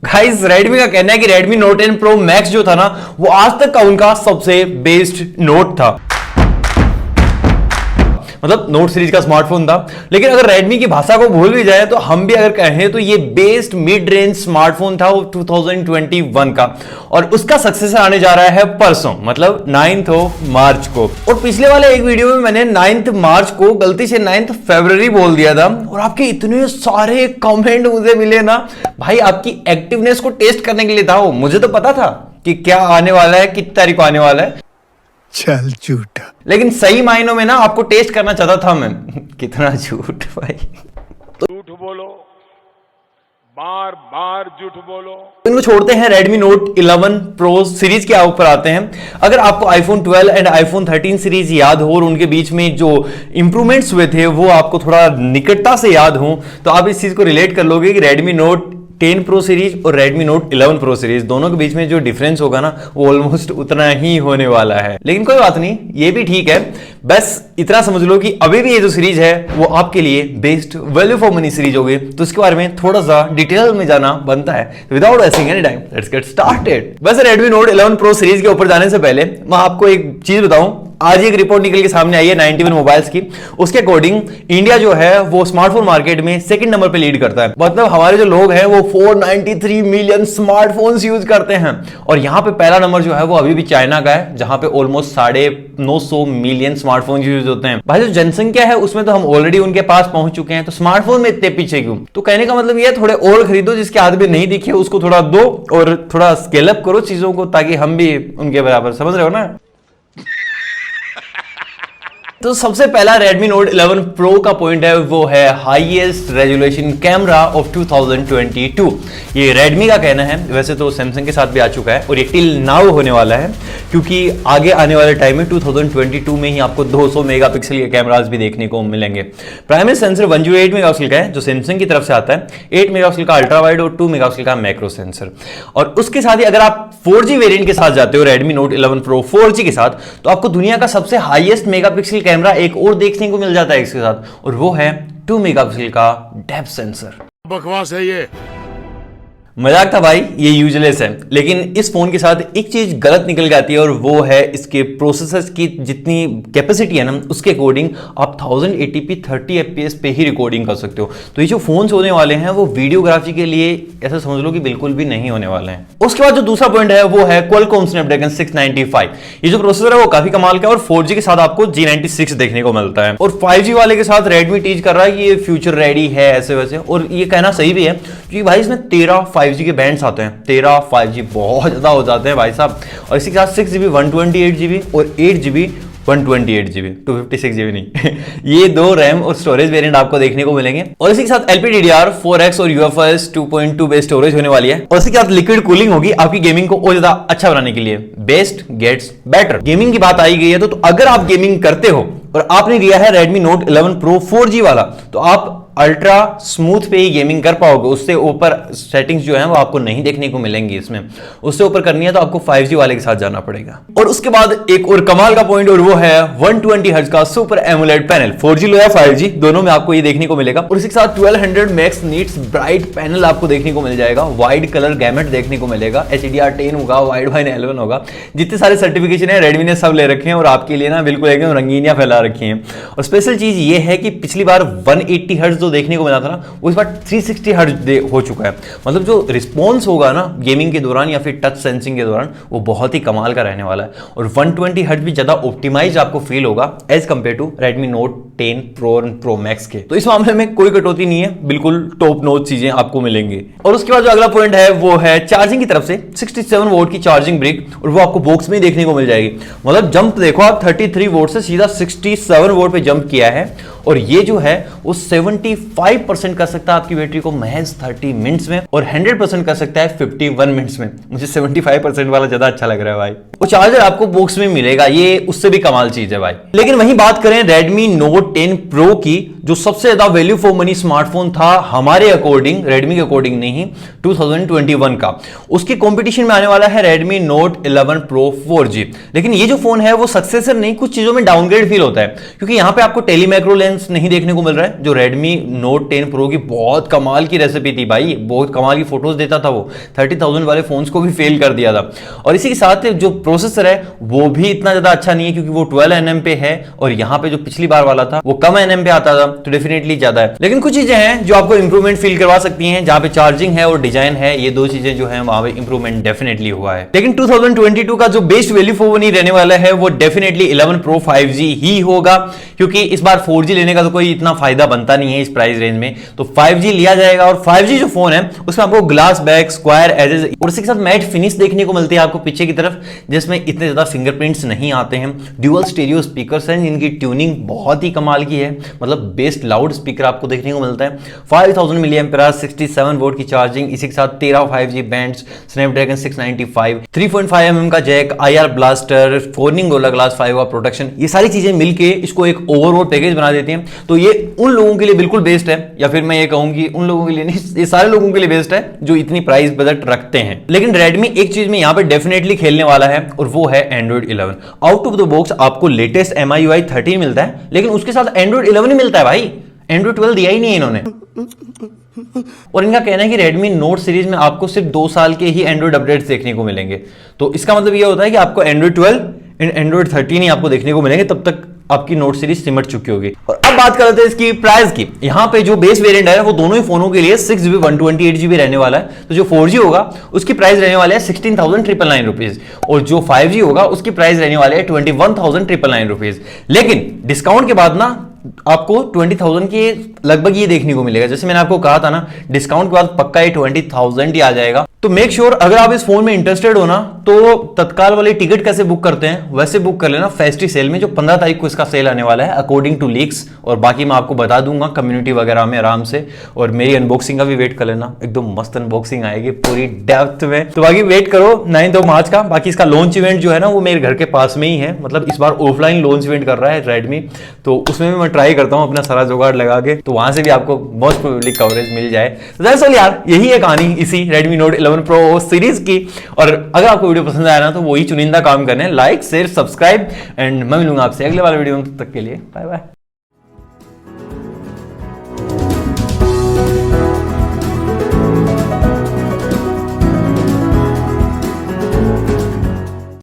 Guys Redmi का कहना है कि रेडमी नोट 10 प्रो मैक्स जो था ना, वो आज तक का उनका सबसे बेस्ट नोट था, मतलब नोट सीरीज का स्मार्टफोन था। लेकिन अगर रेडमी की भाषा को भूल भी जाए तो हम भी अगर कहें तो ये बेस्ट मिड रेंज स्मार्टफोन था वो 2021 का, और उसका सक्सेसर आने जा रहा है परसों, मतलब 9 मार्च को। और पिछले वाले एक वीडियो में मैंने 9 मार्च को गलती से 9 फरवरी बोल दिया था, और आपके इतने सारे कमेंट मुझे मिले ना भाई, आपकी एक्टिवनेस को टेस्ट करने के लिए था वो। मुझे तो पता था कि क्या आने वाला है, कितनी तारीख को आने वाला है, चल झूठा, लेकिन सही मायनों में ना आपको टेस्ट करना चाहता था मैं। कितना झूठ भाई, झूठ बोलो, बार बार झूठ बोलो। इनको छोड़ते हैं, Redmi Note 11 Pro सीरीज के ऊपर आते हैं। अगर आपको iPhone 12 एंड iPhone 13 सीरीज याद हो और उनके बीच में जो इंप्रूवमेंट्स हुए थे वो आपको थोड़ा निकटता से याद हो, तो आप इस चीज को रिलेट कर लोगे कि Redmi Note 10 Pro सीरीज और Redmi Note 11 Pro सीरीज दोनों के बीच में जो डिफरेंस होगा ना वो ऑलमोस्ट उतना ही होने वाला है। लेकिन कोई बात नहीं, ये भी ठीक है। बस इतना समझ लो कि अभी भी ये जो सीरीज है वो आपके लिए best value for money series होगी, तो इसके बारे में थोड़ा सा डिटेल में जाना बनता है। Without wasting any time let's get started. वैसे Redmi Note 11 Pro सीरीज के ऊपर जाने से पहले मैं आपको एक चीज बताऊं। आज एक रिपोर्ट निकल के सामने आई है 91 मोबाइल्स की। उसके अकॉर्डिंग इंडिया जो है वो स्मार्टफोन मार्केट में सेकंड नंबर पे लीड करता है। मतलब हमारे जो लोग हैं वो 493 मिलियन स्मार्टफोन्स यूज करते हैं, और यहां पे पहला नंबर जो है वो अभी भी चाइना का है, जहां पे ऑलमोस्ट 950 मिलियन स्मार्टफोन यूज होते हैं। भाई जो जनसंख्या है उसमें तो हम ऑलरेडी उनके पास पहुंच चुके हैं, तो स्मार्टफोन में इतने पीछे क्यों? तो कहने का मतलब ये थोड़े और खरीदो, जिसके हाथ में नहीं दिखे उसको थोड़ा दो और थोड़ा स्केल अप करो चीजों को, ताकि हम भी उनके बराबर, समझ रहे हो ना। तो सबसे पहला Redmi Note 11 Pro का पॉइंट है वो है हाईएस्ट रेजोल्यूशन कैमरा ऑफ 2022। ये Redmi का कहना है, वैसे तो Samsung के साथ भी आ चुका है और ये टिल नाउ होने वाला है, क्योंकि आगे आने वाले टाइम में 2022 में ही आपको 200 मेगापिक्सल के कैमरास भी देखने को मिलेंगे। प्राइमरी सेंसर 108 मेगापिक्सल का है जो Samsung की तरफ से आता है, 8 मेगापिक्सल का अल्ट्रा वाइड और 2 मेगापिक्सल का मैक्रो सेंसर। और उसके साथ ही अगर आप 4G वेरिएंट के साथ जाते हो Redmi Note 11 Pro 4G के साथ, तो आपको दुनिया का सबसे हाईएस्ट मेगापिक्सल कैमरा एक और देखने को मिल जाता है इसके साथ, और वो है 2 मेगापिक्सल का डेप्थ सेंसर। बकवास है ये, मजाक था भाई, ये यूजलेस है। लेकिन इस फोन के साथ एक चीज गलत निकल जाती है, और वो है इसके प्रोसेसर की जितनी कैपेसिटी है ना, उसके अकॉर्डिंग आप 1080p 30 fps पे ही रिकॉर्डिंग कर सकते हो। तो ये जो फोन्स होने वाले हैं वो वीडियोग्राफी के लिए ऐसा समझ लो कि बिल्कुल भी नहीं होने वाले हैं। उसके बाद जो दूसरा पॉइंट है वो है Qualcomm Snapdragon 695। ये जो प्रोसेसर है वो काफी कमाल का है, और 4G के साथ आपको G96 देखने को मिलता है। और 5G वाले के साथ Redmi टीज कर रहा है कि ये फ्यूचर रेडी है ऐसे वैसे, और ये कहना सही भी है, क्योंकि भाई इसमें 13 5G के बैंड्स आते हैं। 13 5G बहुत ज्यादा हो जाते हैं भाई साहब। और इसी के साथ 6GB 128GB और 8GB 128GB 256GB नहीं ये दो रैम और स्टोरेज वेरिएंट आपको देखने को मिलेंगे। और इसी के साथ LPDDR4X और UFS 2.2 बेस्ड स्टोरेज होने वाली है। और इसी के साथ लिक्विड कूलिंग होगी आपकी गेमिंग को और ज्यादा अच्छा बनाने के लिए। Best gets better. गेमिंग की बात आई गई है तो अगर आप गेमिंग करते हो और आपने लिया है Redmi Note 11 Pro 4G वाला, तो आप अल्ट्रा स्मूथ पे ही गेमिंग कर पाओगे। उससे ऊपर सेटिंग्स जो है वो आपको नहीं देखने को मिलेंगी इसमें। उससे ऊपर करनी है तो आपको 5G वाले के साथ जाना पड़ेगा। और उसके बाद एक और कमाल का पॉइंट, और वो है 120 हर्ट्ज का सुपर एमोलेड पैनल। 4G लो या 5G दोनों में आपको ये देखने को मिलेगा। और इसके साथ 1200 मैक्स नीट्स ब्राइट पैनल आपको देखने को मिल जाएगा। वाइड कलर गैमेट देखने को मिलेगा। HDR10 होगा, वाइड वाइड 11 होगा। जितने सारे सर्टिफिकेशन है Redmi ने सब ले रखे हैं और आपके लिए ना बिल्कुल एकदम रंगीनियां फैला रखी हैं। और स्पेशल चीज ये है कि पिछली बार 180 हर्ट्ज देखने को मिला था ना, वो इस बार 360 हर्ट्ज हो चुका है। मतलब जो रिस्पॉन्स होगा ना गेमिंग के दौरान या फिर टच सेंसिंग के दौरान, वो बहुत ही कमाल का रहने वाला है। और 120 हर्ट्ज भी ज्यादा ऑप्टिमाइज आपको फील होगा as compare to Redmi Note 10 Pro और Pro Max के। तो इस मामले में कोई कटौती नहीं है, बिल्कुल टॉप नॉच चीजें आपको मिलेंगी। और उसके बाद जो अगला पॉइंट है वो है चार्जिंग की तरफ से 67 वोल्ट की चार्जिंग ब्रिक, और वो आपको बॉक्स में देखने को मिल जाएगी। मतलब जंप देखो आप, 33 वोल्ट से सीधा 67 वोल्ट पे जंप किया है। और ये जो है वो 75% कर सकता है आपकी बैटरी को महज 30 मिनट्स में, और 100% कर सकता है 51 मिनट्स में। मुझे 75% वाला ज्यादा अच्छा लग रहा है भाई। वो चार्जर आपको बॉक्स में मिलेगा, ये उससे भी कमाल चीज है भाई। लेकिन वहीं बात करें Redmi Note 10 Pro की, जो सबसे ज्यादा वैल्यू फॉर मनी स्मार्टफोन था हमारे अकॉर्डिंग, Redmi के अकॉर्डिंग नहीं, 2021 का, उसके कंपटीशन में आने वाला है Redmi Note 11 Pro 4G। लेकिन ये जो फोन है वो सक्सेसर नहीं, कुछ चीजों में डाउनग्रेड फील होता है, क्योंकि यहां पे आपको टेली मैक्रो लेंस नहीं देखने को मिल रहा है, जो Redmi Note 10 Pro की बहुत कमाल की रेसिपी थी भाई, बहुत कमाल की फोटोज देता था वो, 30,000 वाले फोन्स को भी फेल कर दिया था। और इसी के साथ जो प्रोसेसर है वो भी इतना ज्यादा अच्छा नहीं है, क्योंकि वो 12 nm पे है और यहां पे जो पिछली बार वाला था वो कम nm पे आता था, तो डेफिनेटली ज्यादा है। लेकिन कुछ चीजें हैं जो आपको इंप्रूवमेंट फील करवा सकती हैं, जहां पे चार्जिंग है और डिजाइन है, ये दो चीजें जो है वहां पे इंप्रूवमेंट डेफिनेटली हुआ है। लेकिन 2022 का जो बेस्ट वैल्यू फॉर मनी रहने वाला है वो डेफिनेटली 11 Pro 5G ही होगा, क्योंकि इस बार 4G लेने का तो कोई इतना फायदा बनता नहीं है इस प्राइस रेंज में, तो 5G लिया जाएगा। और 5G जो फोन है उसमें आपको ग्लास बैक, स्क्वायर एजेस और इसके साथ मैट फिनिश देखने को मिलती है आपको पीछे की तरफ, जिसमें इतने ज्यादा फिंगरप्रिंट्स नहीं आते हैं। ड्यूअल स्टीरियो स्पीकर्स हैं जिनकी ट्यूनिंग बहुत ही कमाल की है, मतलब बेस्ट लाउड स्पीकर आपको देखने को मिलता है। 5000 mAh 67 वोल्ट की चार्जिंग, इसी के साथ 13 5G बैंड्स, स्नैपड्रैगन 695, 3.5 mm का जैक, IR ब्लास्टर, फोर्निंग गोला ग्लास 5 का प्रोटेक्शन, ये सारी चीजें मिलके इसको एक ओवरऑल पैकेज बना देती हैं। तो ये उन लोगों के लिए बिल्कुल बेस्ट है, या फिर मैं ये कहूंगी उन लोगों के लिए नहीं, ये सारे लोगों के लिए बेस्ट है जो इतनी प्राइस बजट रखते हैं। लेकिन Redmi एक चीज में यहां पे डेफिनेटली खेलने वाला है और वो है Android 11। Out of the box आपको लेटेस्ट MIUI 13 मिलता है, लेकिन उसके साथ Android 11 ही मिलता है भाई, Android 12 दिया ही नहीं है इन्होंने। और इनका कहना है कि Redmi Note सीरीज में आपको सिर्फ 2 साल के ही Android अपडेट्स देखने को मिलेंगे, तो इसका मतलब यह होता है कि आपको Android 12 एंड Android 13 ही आपको देखने को मिलेंगे, तब तक आपकी नोट सीरीज सिमट चुकी होगी। और अब बात करते हैं इसकी प्राइस की। यहाँ पे जो बेस वेरिएंट है वो दोनों ही फोनों के लिए 6GB 128GB रहने वाला है, तो जो 4G होगा उसकी प्राइस रहने वाले है 16,999 रुपीज, और जो 5G होगा उसकी प्राइस रहने वाले है 21,999 रुपीज। लेकिन डिस्काउंट के बाद ना आपको 20,000 के लगभग ये देखने को मिलेगा, जैसे मैंने आपको कहा था ना, डिस्काउंट के बाद पक्का ये 20,000 ही आ जाएगा। तो मेक श्योर अगर आप इस फोन में इंटरेस्टेड हो ना, तो तत्काल वाली टिकट कैसे बुक करते हैं वैसे बुक कर लेना फेस्टिव सेल में, जो 15 तारीख को इसका सेल आने वाला है अकॉर्डिंग टू लीक्स, और बाकी मैं आपको बता दूंगा कम्युनिटी वगैरह में आराम से। और मेरी अनबॉक्सिंग का भी वेट कर लेना, एकदम मस्त अनबॉक्सिंग आएगी पूरी डेप्थ में। तो बाकी वेट करो 9 मार्च का। बाकी इसका लॉन्च इवेंट जो है ना वो मेरे घर के पास में ही है, मतलब इस बार ऑफलाइन लॉन्च इवेंट कर रहा है Redmi, तो उसमें भी मैं ट्राई करता हूँ अपना सारा जुगाड़ लगा के, तो वहां से भी आपको मोस्ट प्रोबेबली कवरेज मिल जाए। तो दैट्स ऑल यार, यही है कहानी इसी Redmi Note 11 Pro सीरीज की। और अगर आपको वीडियो पसंद आया ना तो वही चुनिंदा काम करने, लाइक शेयर सब्सक्राइब, एंड मैं मिलूंगा आपसे अगले वाले वीडियो में। तब तक के लिए बाय बाय।